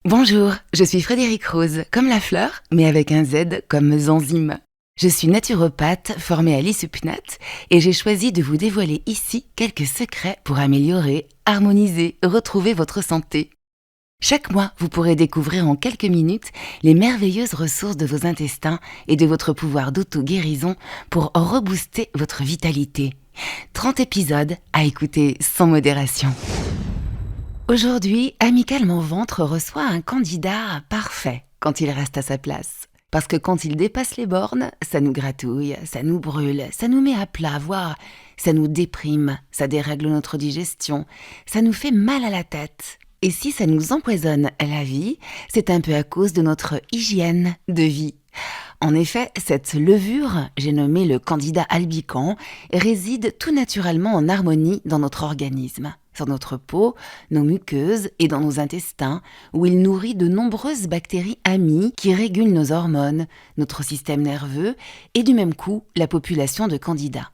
Bonjour, je suis Frédérique Rose, comme la fleur, mais avec un Z comme Zanzime. Je suis naturopathe formée à l'ISUPNAT et j'ai choisi de vous dévoiler ici quelques secrets pour améliorer, harmoniser, retrouver votre santé. Chaque mois, vous pourrez découvrir en quelques minutes les merveilleuses ressources de vos intestins et de votre pouvoir d'auto-guérison pour rebooster votre vitalité. 30 épisodes à écouter sans modération. Aujourd'hui, Amical Mon Ventre reçoit un candidat parfait quand il reste à sa place. Parce que quand il dépasse les bornes, ça nous gratouille, ça nous brûle, ça nous met à plat, voire ça nous déprime, ça dérègle notre digestion, ça nous fait mal à la tête. Et si ça nous empoisonne la vie, c'est un peu à cause de notre hygiène de vie. En effet, cette levure, j'ai nommé le candida albicans, réside tout naturellement en harmonie dans notre organisme, sur notre peau, nos muqueuses et dans nos intestins, où il nourrit de nombreuses bactéries amies qui régulent nos hormones, notre système nerveux et du même coup la population de candidats.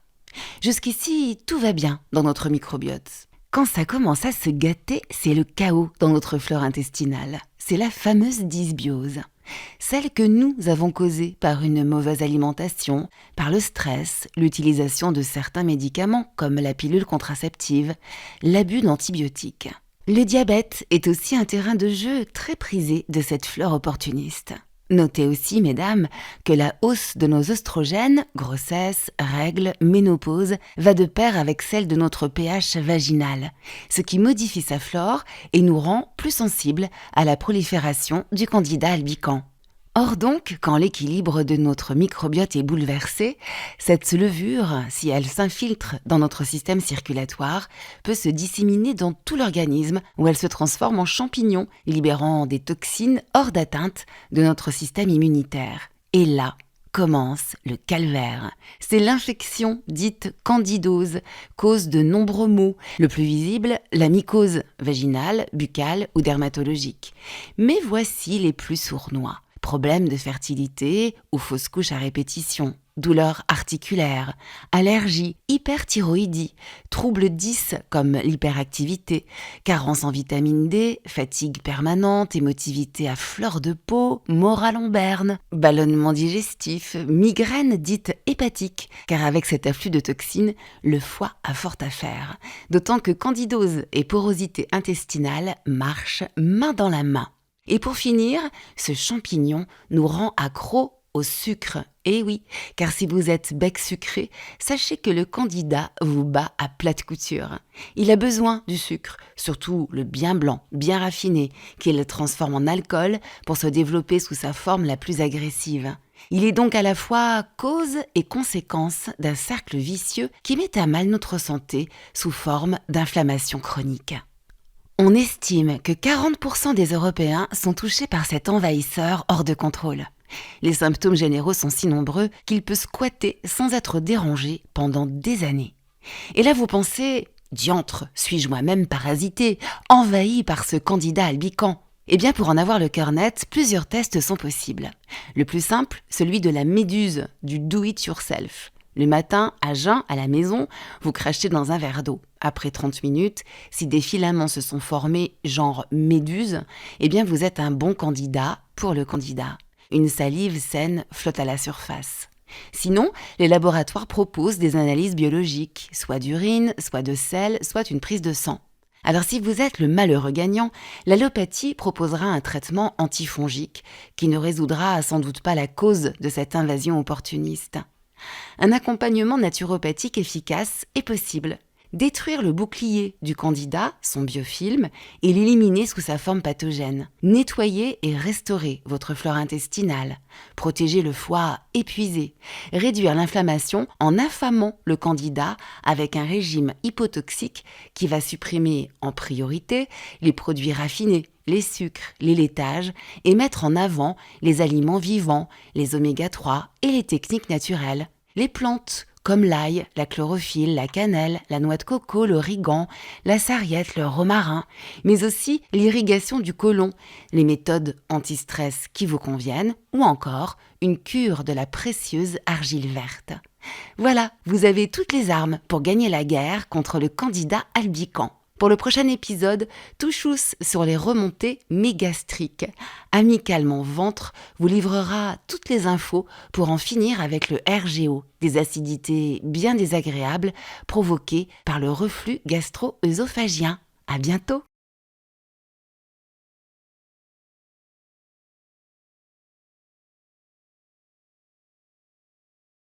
Jusqu'ici, tout va bien dans notre microbiote. Quand ça commence à se gâter, c'est le chaos dans notre flore intestinale. C'est la fameuse dysbiose. Celle que nous avons causée par une mauvaise alimentation, par le stress, l'utilisation de certains médicaments comme la pilule contraceptive, l'abus d'antibiotiques. Le diabète est aussi un terrain de jeu très prisé de cette flore opportuniste. Notez aussi, mesdames, que la hausse de nos œstrogènes, grossesse, règles, ménopause, va de pair avec celle de notre pH vaginal, ce qui modifie sa flore et nous rend plus sensibles à la prolifération du candida albicans. Or donc, quand l'équilibre de notre microbiote est bouleversé, cette levure, si elle s'infiltre dans notre système circulatoire, peut se disséminer dans tout l'organisme où elle se transforme en champignon, libérant des toxines hors d'atteinte de notre système immunitaire. Et là commence le calvaire. C'est l'infection dite candidose, cause de nombreux maux. Le plus visible, la mycose vaginale, buccale ou dermatologique. Mais voici les plus sournois. Problèmes de fertilité ou fausses couches à répétition, douleurs articulaires, allergies, hyperthyroïdie, troubles 10 comme l'hyperactivité, carence en vitamine D, fatigue permanente, émotivité à fleur de peau, morale en berne, ballonnement digestif, migraine dite hépatique, car avec cet afflux de toxines, le foie a fort à faire. D'autant que candidose et porosité intestinale marchent main dans la main. Et pour finir, ce champignon nous rend accros au sucre. Eh oui, car si vous êtes bec sucré, sachez que le candida vous bat à plate couture. Il a besoin du sucre, surtout le bien blanc, bien raffiné, qu'il transforme en alcool pour se développer sous sa forme la plus agressive. Il est donc à la fois cause et conséquence d'un cercle vicieux qui met à mal notre santé sous forme d'inflammation chronique. On estime que 40% des Européens sont touchés par cet envahisseur hors de contrôle. Les symptômes généraux sont si nombreux qu'il peut squatter sans être dérangé pendant des années. Et là vous pensez, diantre, suis-je moi-même parasité, envahi par ce candida albicans ? Eh bien pour en avoir le cœur net, plusieurs tests sont possibles. Le plus simple, celui de la méduse, du do it yourself. Le matin, à jeun, à la maison, vous crachez dans un verre d'eau. Après 30 minutes, si des filaments se sont formés, genre méduse, eh bien vous êtes un bon candidat pour le candida. Une salive saine flotte à la surface. Sinon, les laboratoires proposent des analyses biologiques, soit d'urine, soit de sel, soit une prise de sang. Alors si vous êtes le malheureux gagnant, l'allopathie proposera un traitement antifongique qui ne résoudra sans doute pas la cause de cette invasion opportuniste. Un accompagnement naturopathique efficace est possible. Détruire le bouclier du candida, son biofilm, et l'éliminer sous sa forme pathogène. Nettoyer et restaurer votre flore intestinale. Protéger le foie épuisé. Réduire l'inflammation en affamant le candida avec un régime hypotoxique qui va supprimer en priorité les produits raffinés, les sucres, les laitages et mettre en avant les aliments vivants, les oméga 3 et les techniques naturelles. Les plantes, comme l'ail, la chlorophylle, la cannelle, la noix de coco, l'origan, la sarriette, le romarin, mais aussi l'irrigation du côlon, les méthodes anti-stress qui vous conviennent, ou encore une cure de la précieuse argile verte. Voilà, vous avez toutes les armes pour gagner la guerre contre le candida albicans. Pour le prochain épisode, touchous sur les remontées mégastriques. Amical Mon Ventre vous livrera toutes les infos pour en finir avec le RGO, des acidités bien désagréables provoquées par le reflux gastro-œsophagien. À bientôt!